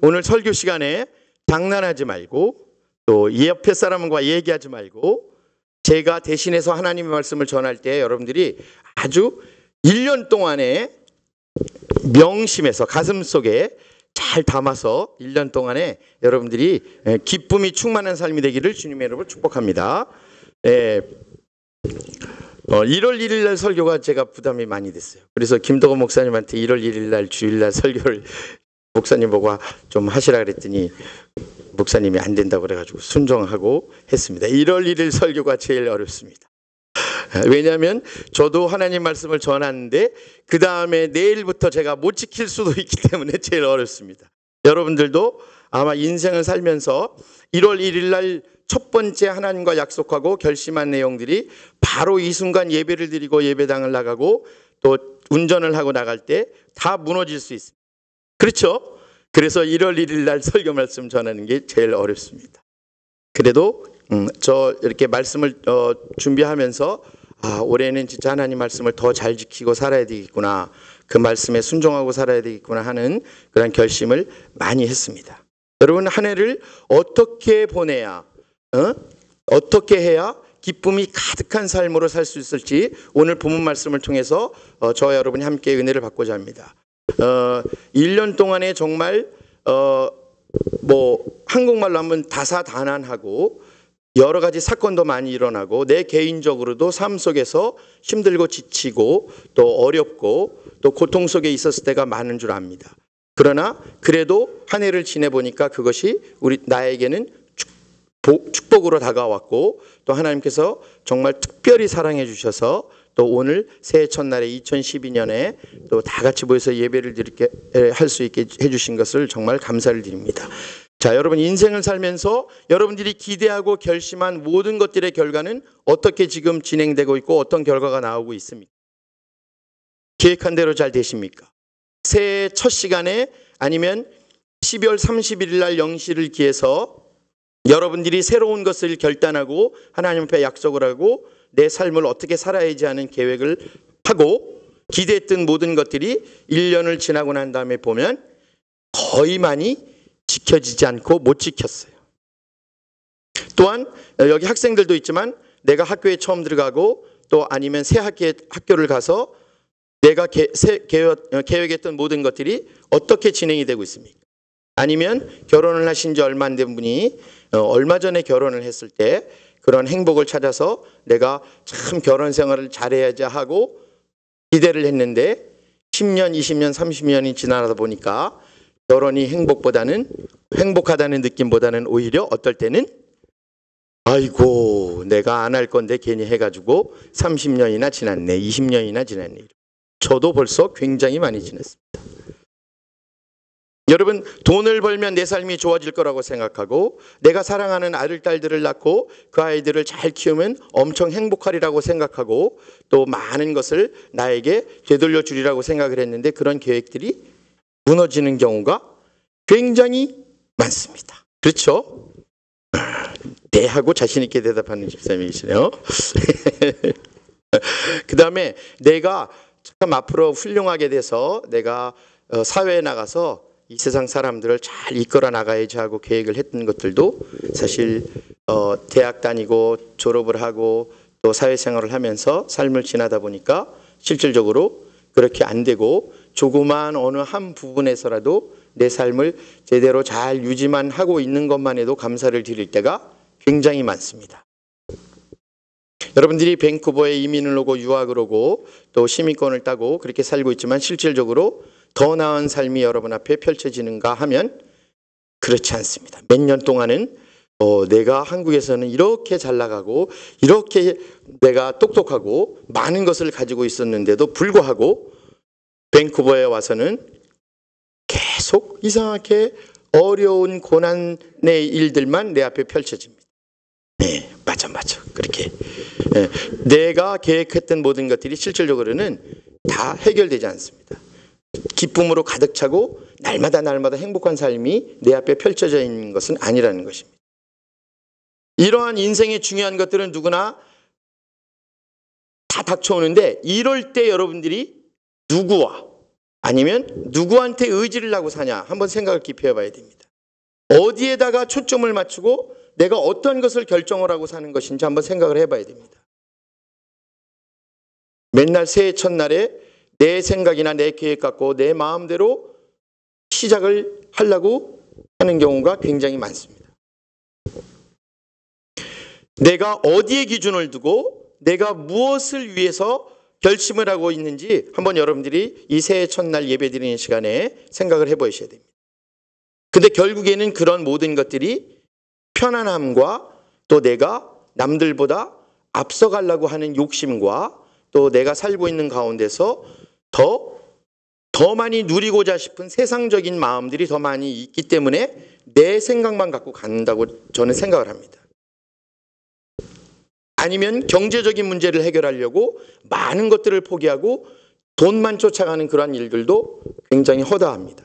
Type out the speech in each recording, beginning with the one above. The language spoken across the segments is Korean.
오늘 설교 시간에 장난하지 말고 또 옆에 사람과 얘기하지 말고 제가 대신해서 하나님의 말씀을 전할 때 여러분들이 아주 1년 동안에 명심해서 가슴속에 잘 담아서 1년 동안에 여러분들이 기쁨이 충만한 삶이 되기를 주님의 이름으로 축복합니다. 1월 1일 날 설교가 제가 부담이 많이 됐어요. 그래서 김덕원 목사님한테 1월 1일 날 주일날 설교를 목사님 보고 좀 하시라 그랬더니 목사님이 안 된다고 그래가지고 순종하고 했습니다. 1월 1일 설교가 제일 어렵습니다. 왜냐하면 저도 하나님 말씀을 전하는데 그 다음에 내일부터 제가 못 지킬 수도 있기 때문에 제일 어렵습니다. 여러분들도 아마 인생을 살면서 1월 1일 날 첫 번째 하나님과 약속하고 결심한 내용들이 바로 이 순간 예배를 드리고 예배당을 나가고 또 운전을 하고 나갈 때 다 무너질 수 있습니다. 그렇죠? 그래서 1월 1일 날 설교 말씀 전하는 게 제일 어렵습니다. 그래도 저 이렇게 말씀을 준비하면서 올해는 진짜 하나님 말씀을 더 잘 지키고 살아야 되겠구나, 그 말씀에 순종하고 살아야 되겠구나 하는 그런 결심을 많이 했습니다. 여러분, 한 해를 어떻게 보내야 어떻게 해야 기쁨이 가득한 삶으로 살 수 있을지 오늘 본문 말씀을 통해서 저와 여러분이 함께 은혜를 받고자 합니다. 1년 동안에 정말 한국말로 하면 다사다난하고 여러 가지 사건도 많이 일어나고 내 개인적으로도 삶 속에서 힘들고 지치고 또 어렵고 또 고통 속에 있었을 때가 많은 줄 압니다. 그러나 그래도 한 해를 지내보니까 그것이 나에게는 축복으로 다가왔고 또 하나님께서 정말 특별히 사랑해 주셔서 또 오늘 새해 첫날에 2012년에 또 다 같이 모여서 예배를 할 수 있게 해주신 것을 정말 감사를 드립니다. 자, 여러분, 인생을 살면서 여러분들이 기대하고 결심한 모든 것들의 결과는 어떻게 지금 진행되고 있고 어떤 결과가 나오고 있습니까? 계획한 대로 잘 되십니까? 새해 첫 시간에 아니면 12월 31일 날 영시를 기해서 여러분들이 새로운 것을 결단하고 하나님 앞에 약속을 하고 내 삶을 어떻게 살아야지 하는 계획을 하고 기대했던 모든 것들이 1년을 지나고 난 다음에 보면 거의 많이 지켜지지 않고 못 지켰어요. 또한 여기 학생들도 있지만 내가 학교에 처음 들어가고 또 아니면 새 학교를 가서 내가 계획했던 모든 것들이 어떻게 진행이 되고 있습니까? 아니면 결혼을 하신 지 얼마 안 된 분이 얼마 전에 결혼을 했을 때 그런 행복을 찾아서 내가 참 결혼 생활을 잘해야지 하고 기대를 했는데 10년, 20년, 30년이 지나다 보니까 결혼이 행복하다는 느낌보다는 오히려 어떨 때는 아이고 내가 안 할 건데 괜히 해가지고 30년이나 지났네, 20년이나 지났네. 저도 벌써 굉장히 많이 지났습니다. 여러분, 돈을 벌면 내 삶이 좋아질 거라고 생각하고 내가 사랑하는 아들, 딸들을 낳고 그 아이들을 잘 키우면 엄청 행복하리라고 생각하고 또 많은 것을 나에게 되돌려 주리라고 생각을 했는데 그런 계획들이 무너지는 경우가 굉장히 많습니다. 그렇죠? 네 하고 자신 있게 대답하는 집사님이시네요. 그 다음에 내가 참 앞으로 훌륭하게 돼서 내가 사회에 나가서 이 세상 사람들을 잘 이끌어 나가야지 하고 계획을 했던 것들도 사실 대학 다니고 졸업을 하고 또 사회생활을 하면서 삶을 지나다 보니까 실질적으로 그렇게 안 되고 조그만 어느 한 부분에서라도 내 삶을 제대로 잘 유지만 하고 있는 것만 해도 감사를 드릴 때가 굉장히 많습니다. 여러분들이 밴쿠버에 이민을 오고 유학을 오고 또 시민권을 따고 그렇게 살고 있지만 실질적으로 더 나은 삶이 여러분 앞에 펼쳐지는가 하면 그렇지 않습니다. 몇 년 동안은 내가 한국에서는 이렇게 잘 나가고 이렇게 내가 똑똑하고 많은 것을 가지고 있었는데도 불구하고 밴쿠버에 와서는 계속 이상하게 어려운 고난의 일들만 내 앞에 펼쳐집니다. 네, 맞아. 그렇게 내가 계획했던 모든 것들이 실질적으로는 다 해결되지 않습니다. 기쁨으로 가득 차고 날마다 행복한 삶이 내 앞에 펼쳐져 있는 것은 아니라는 것입니다. 이러한 인생의 중요한 것들은 누구나 다 닥쳐오는데 이럴 때 여러분들이 누구와 아니면 누구한테 의지를 하고 사냐? 한번 생각을 깊이 해봐야 됩니다. 어디에다가 초점을 맞추고 내가 어떤 것을 결정을 하고 사는 것인지 한번 생각을 해봐야 됩니다. 맨날 새해 첫날에 내 생각이나 내 계획 갖고 내 마음대로 시작을 하려고 하는 경우가 굉장히 많습니다. 내가 어디에 기준을 두고 내가 무엇을 위해서 결심을 하고 있는지 한번 여러분들이 이 새해 첫날 예배드리는 시간에 생각을 해보셔야 됩니다. 근데 결국에는 그런 모든 것들이 편안함과 또 내가 남들보다 앞서가려고 하는 욕심과 또 내가 살고 있는 가운데서 더 많이 누리고자 싶은 세상적인 마음들이 더 많이 있기 때문에 내 생각만 갖고 간다고 저는 생각을 합니다. 아니면 경제적인 문제를 해결하려고 많은 것들을 포기하고 돈만 쫓아가는 그러한 일들도 굉장히 허다합니다.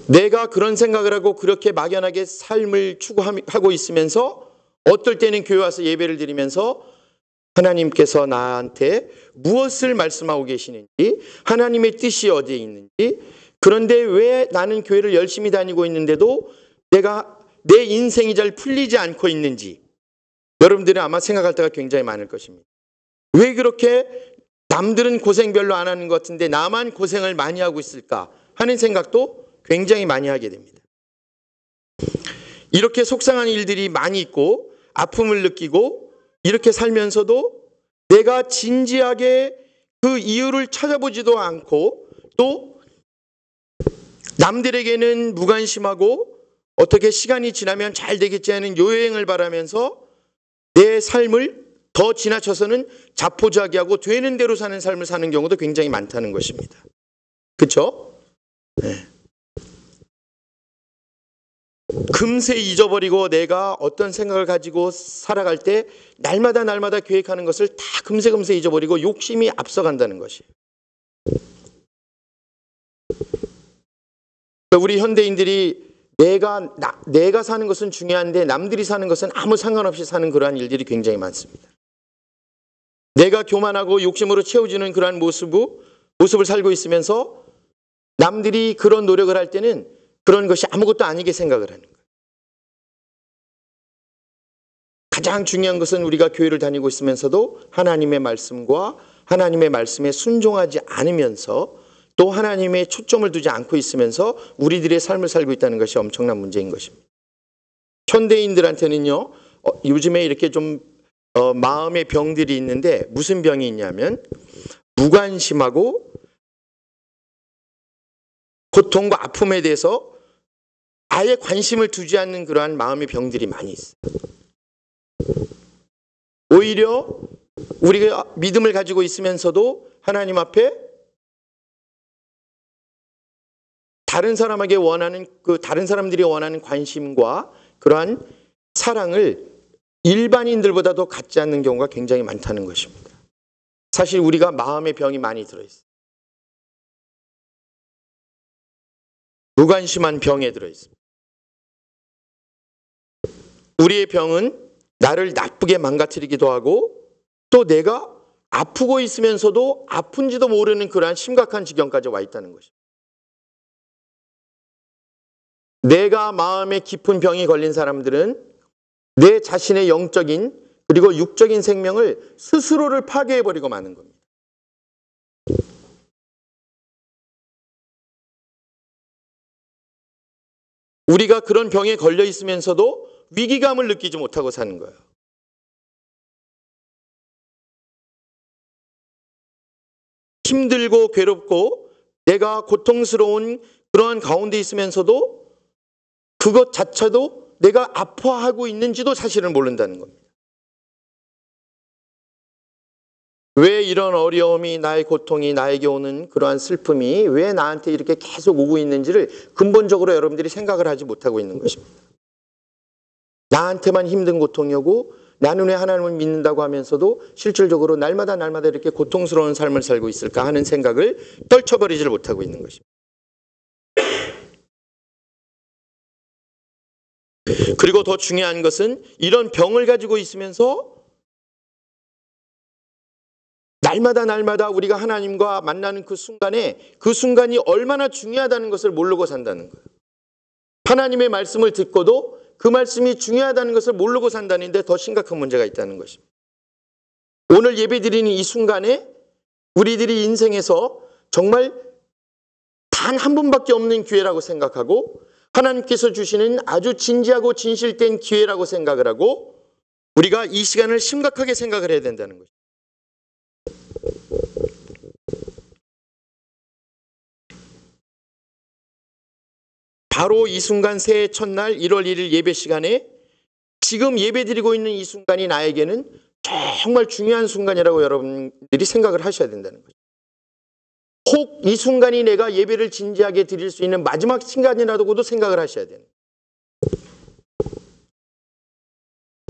내가 그런 생각을 하고 그렇게 막연하게 삶을 추구하고 있으면서 어떨 때는 교회 와서 예배를 드리면서 하나님께서 나한테 무엇을 말씀하고 계시는지, 하나님의 뜻이 어디에 있는지, 그런데 왜 나는 교회를 열심히 다니고 있는데도 내 인생이 잘 풀리지 않고 있는지 여러분들이 아마 생각할 때가 굉장히 많을 것입니다. 왜 그렇게 남들은 고생 별로 안 하는 것 같은데 나만 고생을 많이 하고 있을까 하는 생각도 굉장히 많이 하게 됩니다. 이렇게 속상한 일들이 많이 있고 아픔을 느끼고 이렇게 살면서도 내가 진지하게 그 이유를 찾아보지도 않고 또 남들에게는 무관심하고 어떻게 시간이 지나면 잘 되겠지 하는 요여행을 바라면서 내 삶을 더 지나쳐서는 자포자기하고 되는 대로 사는 삶을 사는 경우도 굉장히 많다는 것입니다. 그렇죠? 네. 금세 잊어버리고 내가 어떤 생각을 가지고 살아갈 때 날마다 계획하는 것을 다 금세 잊어버리고 욕심이 앞서간다는 것이에요. 우리 현대인들이 내가 사는 것은 중요한데 남들이 사는 것은 아무 상관없이 사는 그러한 일들이 굉장히 많습니다. 내가 교만하고 욕심으로 채워지는 그러한 모습을 살고 있으면서 남들이 그런 노력을 할 때는 그런 것이 아무것도 아니게 생각을 하는 거예요. 가장 중요한 것은 우리가 교회를 다니고 있으면서도 하나님의 말씀과 하나님의 말씀에 순종하지 않으면서 또 하나님의 초점을 두지 않고 있으면서 우리들의 삶을 살고 있다는 것이 엄청난 문제인 것입니다. 현대인들한테는요, 요즘에 이렇게 좀 마음의 병들이 있는데 무슨 병이 있냐면 무관심하고 고통과 아픔에 대해서 아예 관심을 두지 않는 그러한 마음의 병들이 많이 있어요. 오히려 우리가 믿음을 가지고 있으면서도 하나님 앞에 다른 사람들이 원하는 관심과 그러한 사랑을 일반인들보다도 갖지 않는 경우가 굉장히 많다는 것입니다. 사실 우리가 마음의 병이 많이 들어있어요. 무관심한 병에 들어있습니다. 우리의 병은 나를 나쁘게 망가뜨리기도 하고 또 내가 아프고 있으면서도 아픈지도 모르는 그러한 심각한 지경까지 와 있다는 것입니다. 내가 마음에 깊은 병이 걸린 사람들은 내 자신의 영적인 그리고 육적인 생명을 스스로를 파괴해버리고 마는 겁니다. 우리가 그런 병에 걸려 있으면서도 위기감을 느끼지 못하고 사는 거예요. 힘들고 괴롭고 내가 고통스러운 그러한 가운데 있으면서도 그것 자체도 내가 아파하고 있는지도 사실은 모른다는 겁니다. 왜 이런 어려움이, 나의 고통이, 나에게 오는 그러한 슬픔이 왜 나한테 이렇게 계속 오고 있는지를 근본적으로 여러분들이 생각을 하지 못하고 있는 것입니다. 나한테만 힘든 고통이 오고 나는 왜 하나님을 믿는다고 하면서도 실질적으로 날마다 이렇게 고통스러운 삶을 살고 있을까 하는 생각을 떨쳐버리지를 못하고 있는 것입니다. 그리고 더 중요한 것은 이런 병을 가지고 있으면서 날마다 우리가 하나님과 만나는 그 순간에 그 순간이 얼마나 중요하다는 것을 모르고 산다는 거예요. 하나님의 말씀을 듣고도 그 말씀이 중요하다는 것을 모르고 산다는데 더 심각한 문제가 있다는 것입니다. 오늘 예배드리는 이 순간에 우리들이 인생에서 정말 단 한 번밖에 없는 기회라고 생각하고 하나님께서 주시는 아주 진지하고 진실된 기회라고 생각을 하고 우리가 이 시간을 심각하게 생각을 해야 된다는 것입니다. 바로 이 순간 새해 첫날 1월 1일 예배 시간에 지금 예배드리고 있는 이 순간이 나에게는 정말 중요한 순간이라고 여러분들이 생각을 하셔야 된다는 거죠. 혹 이 순간이 내가 예배를 진지하게 드릴 수 있는 마지막 순간이라고도 생각을 하셔야 돼요.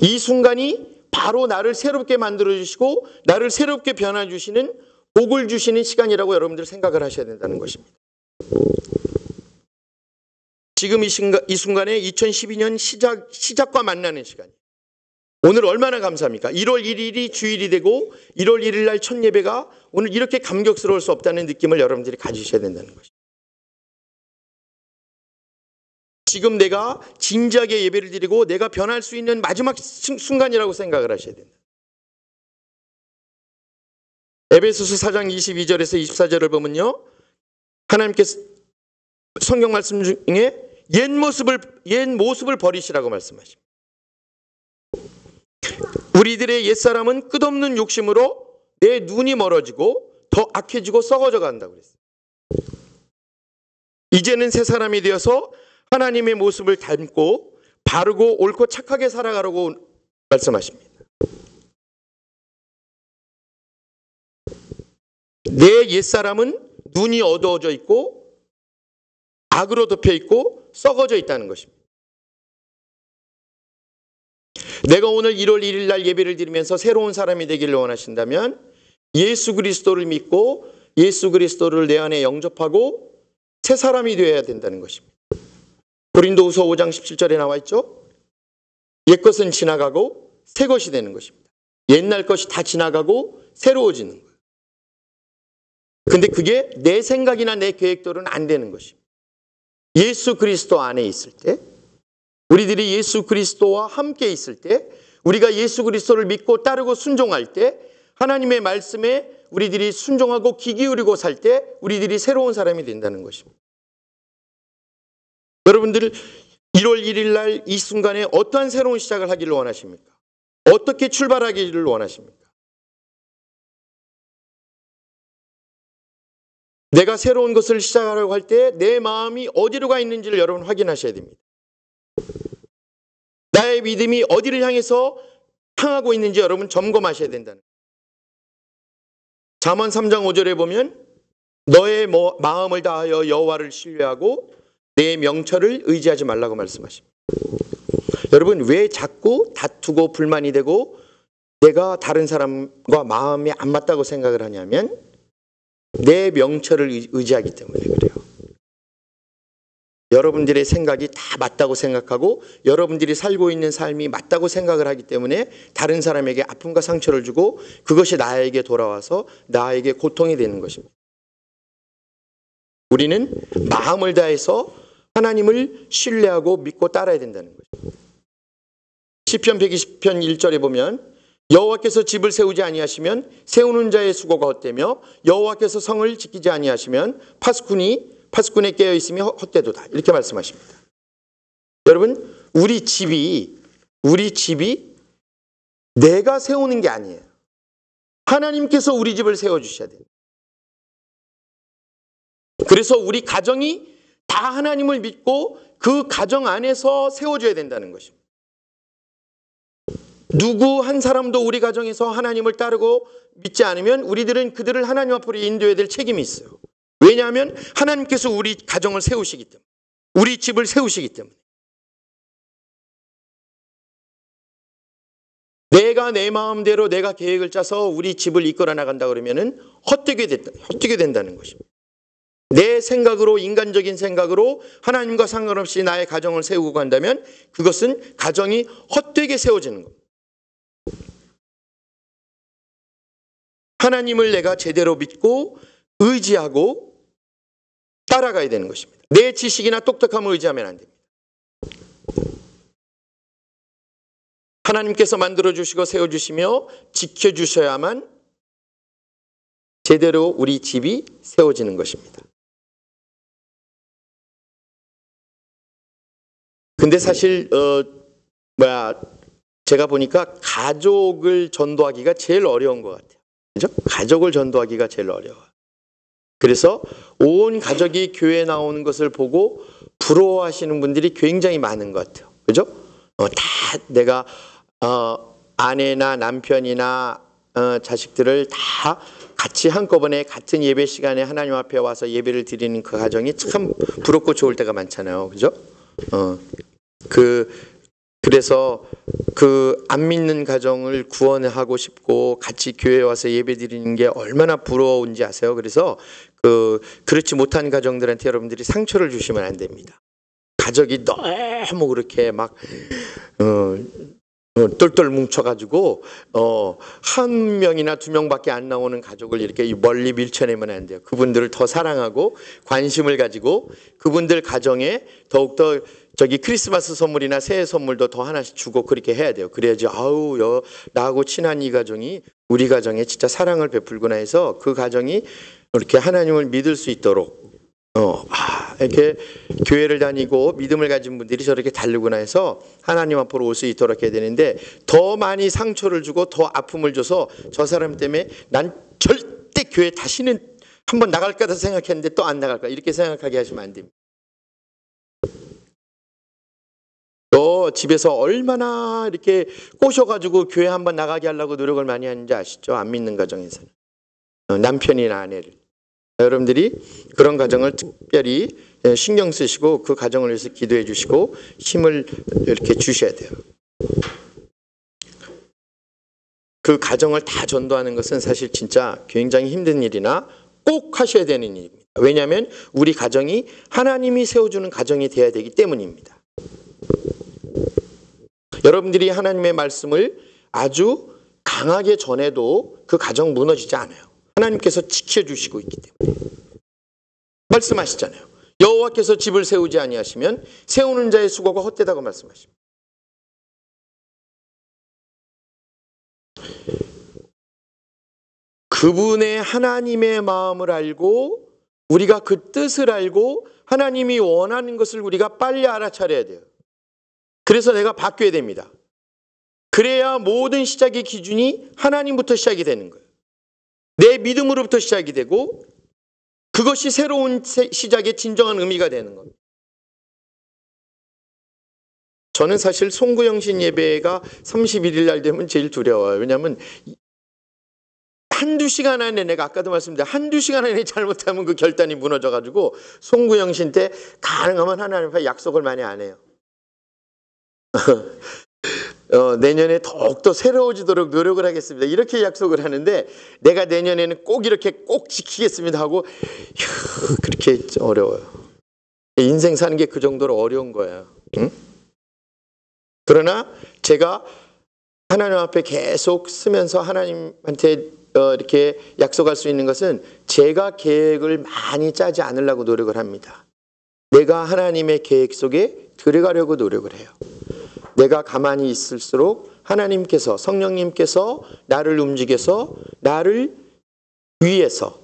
이 순간이 바로 나를 새롭게 만들어주시고 나를 새롭게 변화주시는 복을 주시는 시간이라고 여러분들 생각을 하셔야 된다는 것입니다. 지금 이 순간에 2012년 시작과 만나는 시간이에요. 오늘 얼마나 감사합니까? 1월 1일이 주일이 되고 1월 1일 날 첫 예배가 오늘 이렇게 감격스러울 수 없다는 느낌을 여러분들이 가지셔야 된다는 것입니다. 지금 내가 진지하게 예배를 드리고 내가 변할 수 있는 마지막 순간이라고 생각을 하셔야 된다. 에베소서 4장 22절에서 24절을 보면요. 하나님께서 성경 말씀 중에 옛 모습을 버리시라고 말씀하십니다. 우리들의 옛사람은 끝없는 욕심으로 내 눈이 멀어지고 더 악해지고 썩어져 간다고 그랬어요. 이제는 새 사람이 되어서 하나님의 모습을 닮고 바르고 옳고 착하게 살아가라고 말씀하십니다. 내 옛사람은 눈이 어두워져 있고 악으로 덮여 있고 썩어져 있다는 것입니다. 내가 오늘 1월 1일 날 예배를 드리면서 새로운 사람이 되기를 원하신다면 예수 그리스도를 믿고 예수 그리스도를 내 안에 영접하고 새 사람이 되어야 된다는 것입니다. 고린도후서 5장 17절에 나와 있죠. 옛것은 지나가고 새 것이 되는 것입니다. 옛날 것이 다 지나가고 새로워지는 거예요. 근데 그게 내 생각이나 내 계획대로는 안 되는 것입니다. 예수 그리스도 안에 있을 때 우리들이 예수 그리스도와 함께 있을 때 우리가 예수 그리스도를 믿고 따르고 순종할 때 하나님의 말씀에 우리들이 순종하고 귀 기울이고 살 때 우리들이 새로운 사람이 된다는 것입니다. 여러분들 1월 1일 날 이 순간에 어떠한 새로운 시작을 하기를 원하십니까? 어떻게 출발하기를 원하십니까? 내가 새로운 것을 시작하려고 할 때 내 마음이 어디로 가 있는지를 여러분 확인하셔야 됩니다. 나의 믿음이 어디를 향해서 향하고 있는지 여러분 점검하셔야 된다는 거예요. 잠언 3장 5절에 보면 너의 마음을 다하여 여호와를 신뢰하고 내 명철을 의지하지 말라고 말씀하십니다. 여러분 왜 자꾸 다투고 불만이 되고 내가 다른 사람과 마음이 안 맞다고 생각을 하냐면 내 명철을 의지하기 때문에 그래요. 여러분들의 생각이 다 맞다고 생각하고 여러분들이 살고 있는 삶이 맞다고 생각을 하기 때문에 다른 사람에게 아픔과 상처를 주고 그것이 나에게 돌아와서 나에게 고통이 되는 것입니다. 우리는 마음을 다해서 하나님을 신뢰하고 믿고 따라야 된다는 것입니다. 시편 120편 1절에 보면 여호와께서 집을 세우지 아니하시면 세우는 자의 수고가 헛되며 여호와께서 성을 지키지 아니하시면 파수꾼에 깨어 있으며 헛되도다. 이렇게 말씀하십니다. 여러분 우리 집이 내가 세우는 게 아니에요. 하나님께서 우리 집을 세워주셔야 돼요. 그래서 우리 가정이 다 하나님을 믿고 그 가정 안에서 세워줘야 된다는 것입니다. 누구 한 사람도 우리 가정에서 하나님을 따르고 믿지 않으면 우리들은 그들을 하나님 앞으로 인도해야 될 책임이 있어요. 왜냐하면 하나님께서 우리 가정을 세우시기 때문에 우리 집을 세우시기 때문에 내가 내 마음대로 내가 계획을 짜서 우리 집을 이끌어 나간다 그러면은 헛되게 된다는 것입니다. 내 생각으로 인간적인 생각으로 하나님과 상관없이 나의 가정을 세우고 간다면 그것은 가정이 헛되게 세워지는 겁니다. 하나님을 내가 제대로 믿고 의지하고 따라가야 되는 것입니다. 내 지식이나 똑똑함을 의지하면 안 됩니다. 하나님께서 만들어주시고 세워주시며 지켜주셔야만 제대로 우리 집이 세워지는 것입니다. 근데 사실 제가 보니까 가족을 전도하기가 제일 어려운 것 같아요. 그죠? 가족을 전도하기가 제일 어려워요. 그래서 온 가족이 교회에 나오는 것을 보고 부러워하시는 분들이 굉장히 많은 것 같아요. 그죠? 다 내가 아내나 남편이나 자식들을 다 같이 한꺼번에 같은 예배 시간에 하나님 앞에 와서 예배를 드리는 그 가정이 참 부럽고 좋을 때가 많잖아요. 그죠? 그래서 그 안 믿는 가정을 구원하고 싶고 같이 교회에 와서 예배 드리는 게 얼마나 부러운지 아세요? 그래서 그렇지 못한 가정들한테 여러분들이 상처를 주시면 안 됩니다. 가족이 너무 그렇게 막 똘똘 뭉쳐가지고 한 명이나 두 명밖에 안 나오는 가족을 이렇게 멀리 밀쳐내면 안 돼요. 그분들을 더 사랑하고 관심을 가지고 그분들 가정에 더욱더 크리스마스 선물이나 새해 선물도 더 하나씩 주고 그렇게 해야 돼요. 그래야지 나하고 친한 이 가정이 우리 가정에 진짜 사랑을 베풀구나 해서 그 가정이 이렇게 하나님을 믿을 수 있도록 이렇게 교회를 다니고 믿음을 가진 분들이 저렇게 다르구나 해서 하나님 앞으로 올 수 있도록 해야 되는데 더 많이 상처를 주고 더 아픔을 줘서 저 사람 때문에 난 절대 교회 다시는 한번 나갈 거다 생각했는데 또 안 나갈 거야 이렇게 생각하게 하시면 안 됩니다. 또 집에서 얼마나 이렇게 꼬셔가지고 교회 한번 나가게 하려고 노력을 많이 하는지 아시죠? 안 믿는 가정에서는 남편이나 아내를 여러분들이 그런 가정을 특별히 신경 쓰시고 그 가정을 위해서 기도해 주시고 힘을 이렇게 주셔야 돼요. 그 가정을 다 전도하는 것은 사실 진짜 굉장히 힘든 일이나 꼭 하셔야 되는 일입니다. 왜냐하면 우리 가정이 하나님이 세워주는 가정이 되어야 되기 때문입니다. 여러분들이 하나님의 말씀을 아주 강하게 전해도 그 가정 무너지지 않아요. 하나님께서 지켜주시고 있기 때문에. 말씀하시잖아요. 여호와께서 집을 세우지 아니하시면 세우는 자의 수고가 헛되다고 말씀하십니다. 그분의 하나님의 마음을 알고 우리가 그 뜻을 알고 하나님이 원하는 것을 우리가 빨리 알아차려야 돼요. 그래서 내가 바뀌어야 됩니다. 그래야 모든 시작의 기준이 하나님부터 시작이 되는 거예요. 내 믿음으로부터 시작이 되고 그것이 새로운 시작의 진정한 의미가 되는 겁니다. 저는 사실 송구영신 예배가 31일 날 되면 제일 두려워요. 왜냐하면 한두 시간 안에 내가 아까도 말씀드렸는데 한두 시간 안에 잘못하면 그 결단이 무너져가지고 송구영신 때 가능하면 하나님 앞에 약속을 많이 안 해요. 내년에 더욱더 새로워지도록 노력을 하겠습니다. 이렇게 약속을 하는데 내가 내년에는 꼭 이렇게 꼭 지키겠습니다 하고 그렇게 어려워요. 인생 사는 게 그 정도로 어려운 거예요. 응? 그러나 제가 하나님 앞에 계속 쓰면서 하나님한테 이렇게 약속할 수 있는 것은 제가 계획을 많이 짜지 않으려고 노력을 합니다. 내가 하나님의 계획 속에 들어가려고 노력을 해요. 내가 가만히 있을수록 하나님께서 성령님께서 나를 움직여서 나를 위해서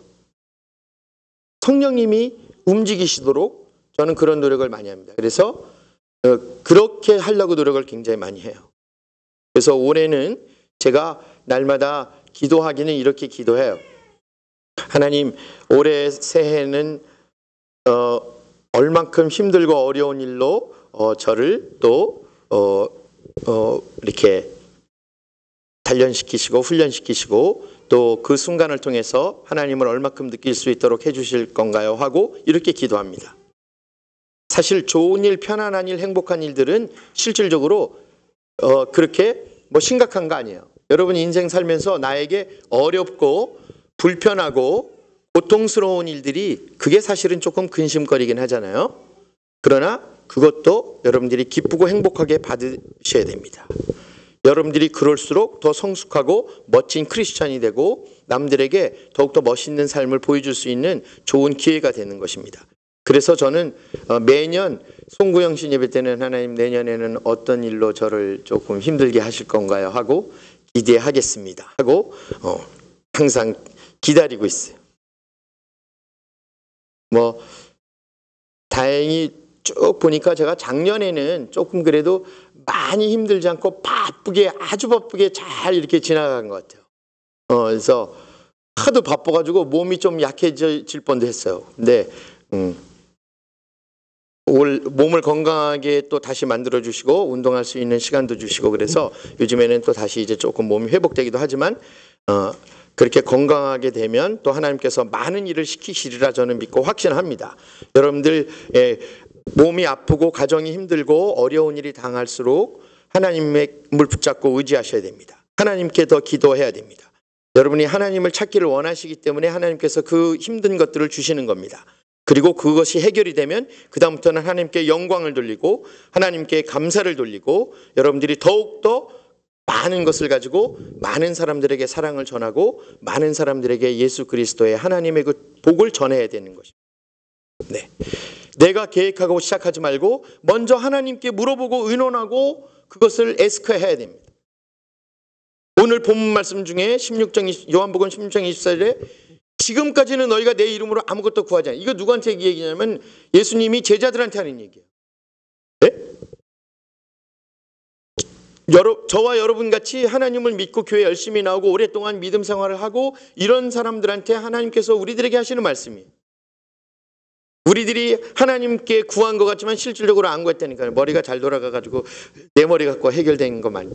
성령님이 움직이시도록 저는 그런 노력을 많이 합니다. 그래서 그렇게 하려고 노력을 굉장히 많이 해요. 그래서 올해는 제가 날마다 기도하기는 이렇게 기도해요. 하나님, 올해 새해는 얼만큼 힘들고 어려운 일로 저를 또 이렇게 단련시키시고 훈련시키시고 또 그 순간을 통해서 하나님을 얼마큼 느낄 수 있도록 해주실 건가요? 하고 이렇게 기도합니다. 사실 좋은 일, 편안한 일, 행복한 일들은 실질적으로 그렇게 심각한 거 아니에요. 여러분 인생 살면서 나에게 어렵고 불편하고 고통스러운 일들이 그게 사실은 조금 근심거리긴 하잖아요. 그러나 그것도 여러분들이 기쁘고 행복하게 받으셔야 됩니다. 여러분들이 그럴수록 더 성숙하고 멋진 크리스찬이 되고 남들에게 더욱더 멋있는 삶을 보여줄 수 있는 좋은 기회가 되는 것입니다. 그래서 저는 매년 송구영신 예배 때는 하나님 내년에는 어떤 일로 저를 조금 힘들게 하실 건가요? 하고 기대하겠습니다. 하고 항상 기다리고 있어요. 다행히 쭉 보니까 제가 작년에는 조금 그래도 많이 힘들지 않고 아주 바쁘게 잘 이렇게 지나간 것 같아요. 그래서 하도 바빠가지고 몸이 좀 약해질 뻔도 했어요. 근데 몸을 건강하게 또 다시 만들어 주시고 운동할 수 있는 시간도 주시고 그래서 요즘에는 또 다시 이제 조금 몸이 회복되기도 하지만 그렇게 건강하게 되면 또 하나님께서 많은 일을 시키시리라 저는 믿고 확신합니다. 여러분들 몸이 아프고 가정이 힘들고 어려운 일이 당할수록 하나님의 물 붙잡고 의지하셔야 됩니다. 하나님께 더 기도해야 됩니다. 여러분이 하나님을 찾기를 원하시기 때문에 하나님께서 그 힘든 것들을 주시는 겁니다. 그리고 그것이 해결이 되면 그 다음부터는 하나님께 영광을 돌리고 하나님께 감사를 돌리고 여러분들이 더욱더 많은 것을 가지고 많은 사람들에게 사랑을 전하고 많은 사람들에게 예수 그리스도의 하나님의 그 복을 전해야 되는 것입니다. 네. 내가 계획하고 시작하지 말고 먼저 하나님께 물어보고 의논하고 그것을 에스크해야 됩니다. 오늘 본문 말씀 중에 요한복음 16장 24절에 지금까지는 너희가 내 이름으로 아무것도 구하지 않아. 이거 누구한테 얘기냐면 예수님이 제자들한테 하는 얘기예요. 네? 저와 여러분 같이 하나님을 믿고 교회 열심히 나오고 오랫동안 믿음 생활을 하고 이런 사람들한테 하나님께서 우리들에게 하시는 말씀이에요. 우리들이 하나님께 구한 것 같지만 실질적으로 안 구했다니까요. 머리가 잘 돌아가가지고 내 머리 갖고 해결된 것만.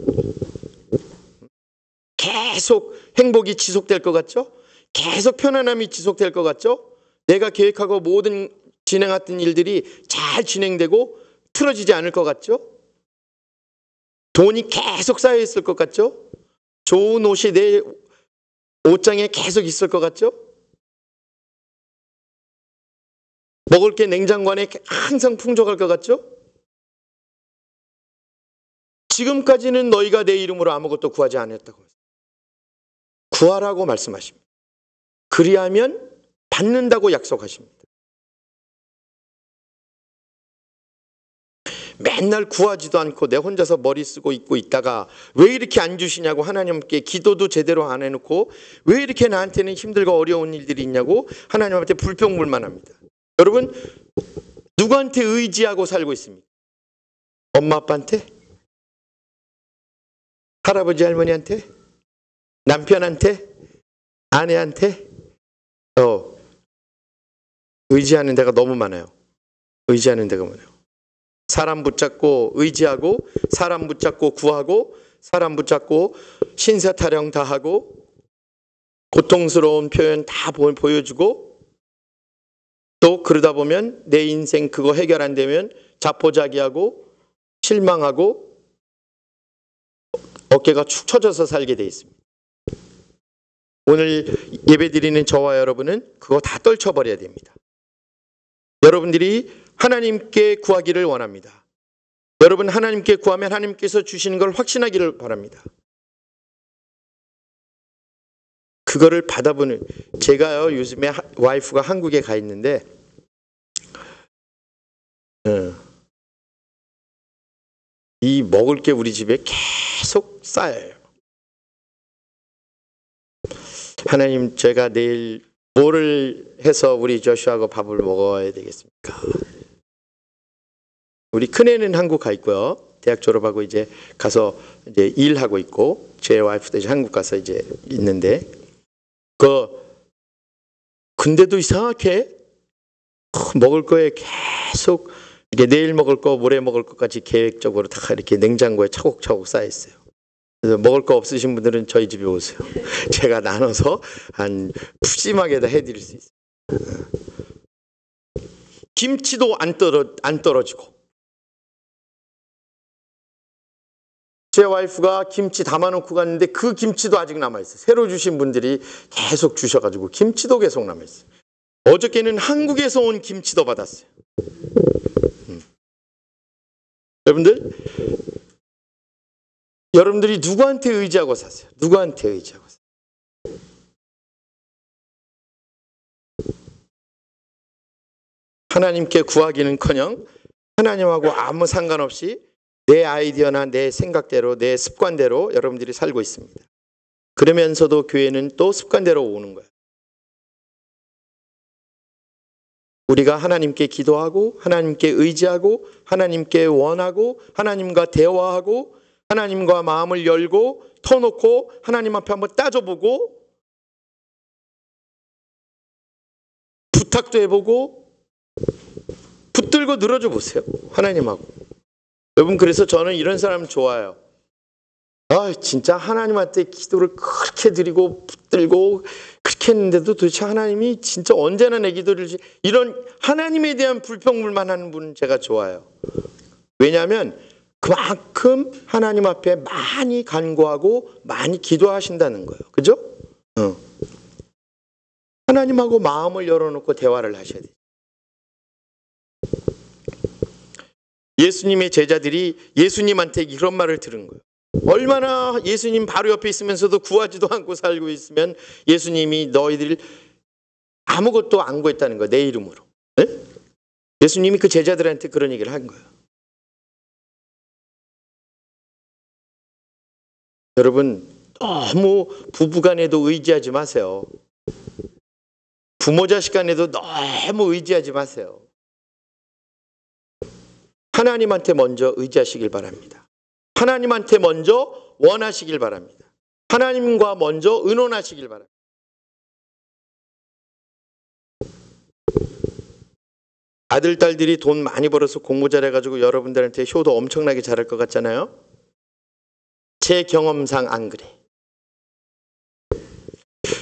계속 행복이 지속될 것 같죠? 계속 편안함이 지속될 것 같죠? 내가 계획하고 모든 진행했던 일들이 잘 진행되고 틀어지지 않을 것 같죠? 돈이 계속 쌓여 있을 것 같죠? 좋은 옷이 내 옷장에 계속 있을 것 같죠? 먹을 게 냉장고 안에 항상 풍족할 것 같죠? 지금까지는 너희가 내 이름으로 아무것도 구하지 않았다고. 구하라고 말씀하십니다. 그리하면 받는다고 약속하십니다. 맨날 구하지도 않고 내 혼자서 머리 쓰고 있고 있다가 왜 이렇게 안 주시냐고 하나님께 기도도 제대로 안 해놓고 왜 이렇게 나한테는 힘들고 어려운 일들이 있냐고 하나님한테 불평불만합니다. 여러분 누구한테 의지하고 살고 있습니까? 엄마 아빠한테? 할아버지 할머니한테? 남편한테? 아내한테? 의지하는 데가 너무 많아요. 의지하는 데가 많아요. 사람 붙잡고 의지하고 사람 붙잡고 구하고 사람 붙잡고 신세 타령 다 하고 고통스러운 표현 다 보여주고 또 그러다 보면 내 인생 그거 해결 안 되면 자포자기하고 실망하고 어깨가 축 처져서 살게 돼 있습니다. 오늘 예배드리는 저와 여러분은 그거 다 떨쳐버려야 됩니다. 여러분들이 하나님께 구하기를 원합니다. 여러분 하나님께 구하면 하나님께서 주시는 걸 확신하기를 바랍니다. 그거를 받아보는 제가요 요즘에 와이프가 한국에 가 있는데 이 먹을 게 우리 집에 계속 쌓여요. 하나님 제가 내일 뭐를 해서 우리 조슈아하고 밥을 먹어야 되겠습니까? 우리 큰애는 한국 가 있고요. 대학 졸업하고 이제 가서 이제 일하고 있고 제 와이프도 이제 한국 가서 이제 있는데 근데도 이상하게 먹을 거에 계속 이게 내일 먹을 거 모레 먹을 것까지 계획적으로 다 이렇게 냉장고에 차곡차곡 쌓여 있어요. 그래서 먹을 거 없으신 분들은 저희 집에 오세요. 제가 나눠서 한 푸짐하게 다 해드릴 수 있어요. 김치도 안 떨어지고 제 와이프가 김치 담아놓고 갔는데 그 김치도 아직 남아있어요. 새로 주신 분들이 계속 주셔가지고 김치도 계속 남아있어요. 어저께는 한국에서 온 김치도 받았어요. 여러분들이 누구한테 의지하고 사세요? 누구한테 의지하고 사세요? 하나님께 구하기는커녕 하나님하고 아무 상관없이 내 아이디어나 내 생각대로 내 습관대로 여러분들이 살고 있습니다. 그러면서도 교회는 또 습관대로 오는 거예요. 우리가 하나님께 기도하고 하나님께 의지하고 하나님께 원하고 하나님과 대화하고 하나님과 마음을 열고 터놓고 하나님 앞에 한번 따져보고 부탁도 해보고 붙들고 늘어져 보세요. 하나님하고. 여러분, 그래서 저는 이런 사람 좋아요. 진짜 하나님한테 기도를 그렇게 드리고 붙들고 그렇게 했는데도 도대체 하나님이 진짜 언제나 내 기도를 이런 하나님에 대한 불평불만 하는 분은 제가 좋아요. 왜냐하면 그만큼 하나님 앞에 많이 간구하고 많이 기도하신다는 거예요. 그죠? 하나님하고 마음을 열어놓고 대화를 하셔야 돼요. 예수님의 제자들이 예수님한테 이런 말을 들은 거예요. 얼마나 예수님 바로 옆에 있으면서도 구하지도 않고 살고 있으면 예수님이 너희들 아무것도 안 구했다는 거예요. 내 이름으로. 네? 예수님이 그 제자들한테 그런 얘기를 한 거예요. 여러분, 너무 부부간에도 의지하지 마세요. 부모 자식 간에도 너무 의지하지 마세요. 하나님한테 먼저 의지하시길 바랍니다. 하나님한테 먼저 원하시길 바랍니다. 하나님과 먼저 의논하시길 바랍니다. 아들, 딸들이 돈 많이 벌어서 공부 잘해가지고 여러분들한테 효도 엄청나게 잘할 것 같잖아요. 제 경험상 안 그래.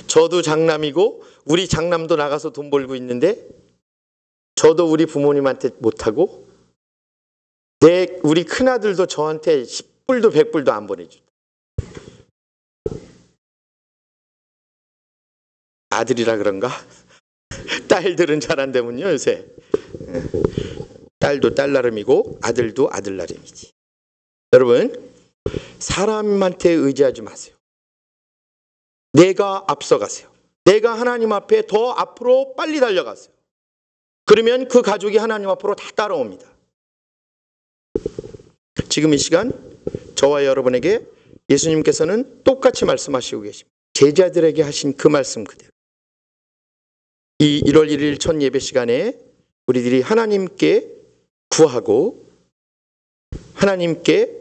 저도 장남이고 우리 장남도 나가서 돈 벌고 있는데 저도 우리 부모님한테 못하고 우리 큰아들도 저한테 10불도 100불도 안 보내줘. 아들이라 그런가? 딸들은 잘 안 되면요 요새. 딸도 딸 나름이고 아들도 아들 나름이지. 여러분, 사람한테 의지하지 마세요. 내가 앞서가세요. 내가 하나님 앞에 더 앞으로 빨리 달려가세요. 그러면 그 가족이 하나님 앞으로 다 따라옵니다. 지금 이 시간 저와 여러분에게 예수님께서는 똑같이 말씀하시고 계십니다. 제자들에게 하신 그 말씀 그대로. 이 1월 1일 첫 예배 시간에 우리들이 하나님께 구하고 하나님께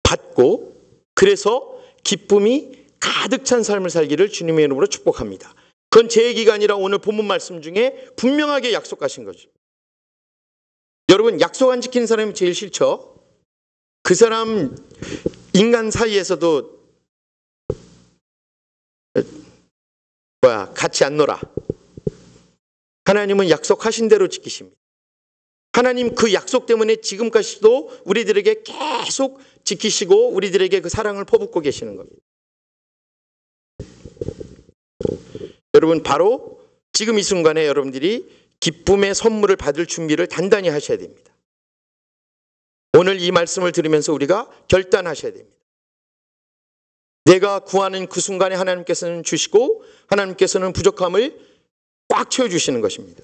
받고 그래서 기쁨이 가득 찬 삶을 살기를 주님의 이름으로 축복합니다. 그건 제 얘기가 아니라 오늘 본문 말씀 중에 분명하게 약속하신 거죠. 여러분, 약속 안 지키는 사람이 제일 싫죠? 그 사람 인간 사이에서도 같이 안 놀아. 하나님은 약속하신 대로 지키십니다. 하나님 그 약속 때문에 지금까지도 우리들에게 계속 지키시고 우리들에게 그 사랑을 퍼붓고 계시는 겁니다. 여러분, 바로 지금 이 순간에 여러분들이 기쁨의 선물을 받을 준비를 단단히 하셔야 됩니다. 오늘 이 말씀을 들으면서 우리가 결단하셔야 됩니다. 내가 구하는 그 순간에 하나님께서는 주시고 하나님께서는 부족함을 꽉 채워주시는 것입니다.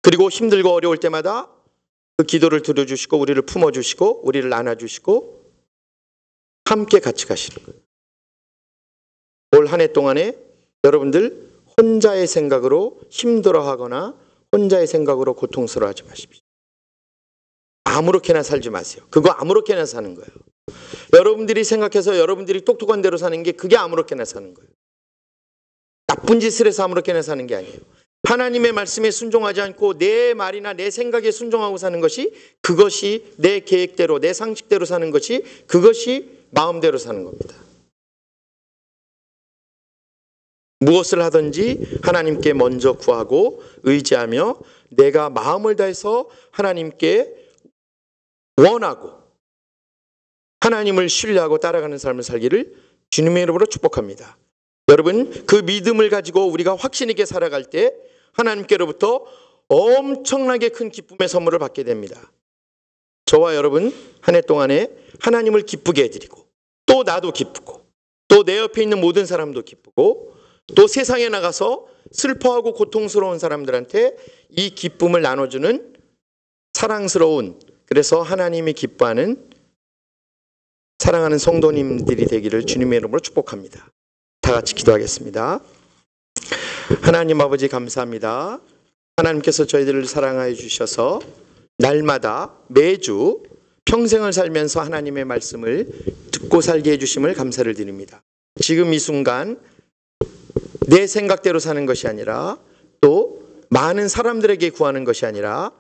그리고 힘들고 어려울 때마다 그 기도를 들어주시고 우리를 품어주시고 우리를 안아주시고 함께 같이 가시는 거예요. 올 한 해 동안에 여러분들 혼자의 생각으로 힘들어하거나 혼자의 생각으로 고통스러워하지 마십시오. 아무렇게나 살지 마세요. 그거 아무렇게나 사는 거예요. 여러분들이 생각해서 여러분들이 똑똑한 대로 사는 게 그게 아무렇게나 사는 거예요. 나쁜 짓을 해서 아무렇게나 사는 게 아니에요. 하나님의 말씀에 순종하지 않고 내 말이나 내 생각에 순종하고 사는 것이 그것이 내 계획대로 내 상식대로 사는 것이 그것이 마음대로 사는 겁니다. 무엇을 하든지 하나님께 먼저 구하고 의지하며 내가 마음을 다해서 하나님께 원하고 하나님을 신뢰하고 따라가는 삶을 살기를 주님의 이름으로 축복합니다. 여러분, 그 믿음을 가지고 우리가 확신 있게 살아갈 때 하나님께로부터 엄청나게 큰 기쁨의 선물을 받게 됩니다. 저와 여러분 한 해 동안에 하나님을 기쁘게 해드리고 또 나도 기쁘고 또 내 옆에 있는 모든 사람도 기쁘고 또 세상에 나가서 슬퍼하고 고통스러운 사람들한테 이 기쁨을 나눠주는 사랑스러운, 그래서 하나님이 기뻐하는 사랑하는 성도님들이 되기를 주님의 이름으로 축복합니다. 다 같이 기도하겠습니다. 하나님 아버지 감사합니다. 하나님께서 저희들을 사랑하여 주셔서 날마다 매주 평생을 살면서 하나님의 말씀을 듣고 살게 해주심을 감사를 드립니다. 지금 이 순간 내 생각대로 사는 것이 아니라 또 많은 사람들에게 구하는 것이 아니라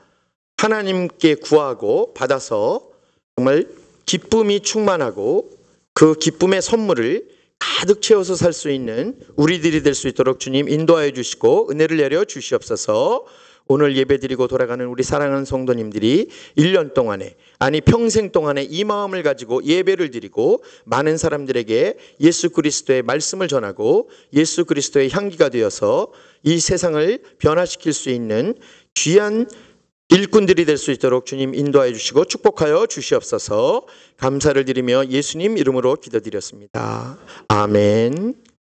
하나님께 구하고 받아서 정말 기쁨이 충만하고 그 기쁨의 선물을 가득 채워서 살 수 있는 우리들이 될 수 있도록 주님 인도하여 주시고 은혜를 내려 주시옵소서. 오늘 예배드리고 돌아가는 우리 사랑하는 성도님들이 1년 동안에, 아니 평생 동안에 이 마음을 가지고 예배를 드리고 많은 사람들에게 예수 그리스도의 말씀을 전하고 예수 그리스도의 향기가 되어서 이 세상을 변화시킬 수 있는 귀한 일꾼들이 될 수 있도록 주님 인도하여 주시고 축복하여 주시옵소서. 감사를 드리며 예수님 이름으로 기도드렸습니다. 아멘.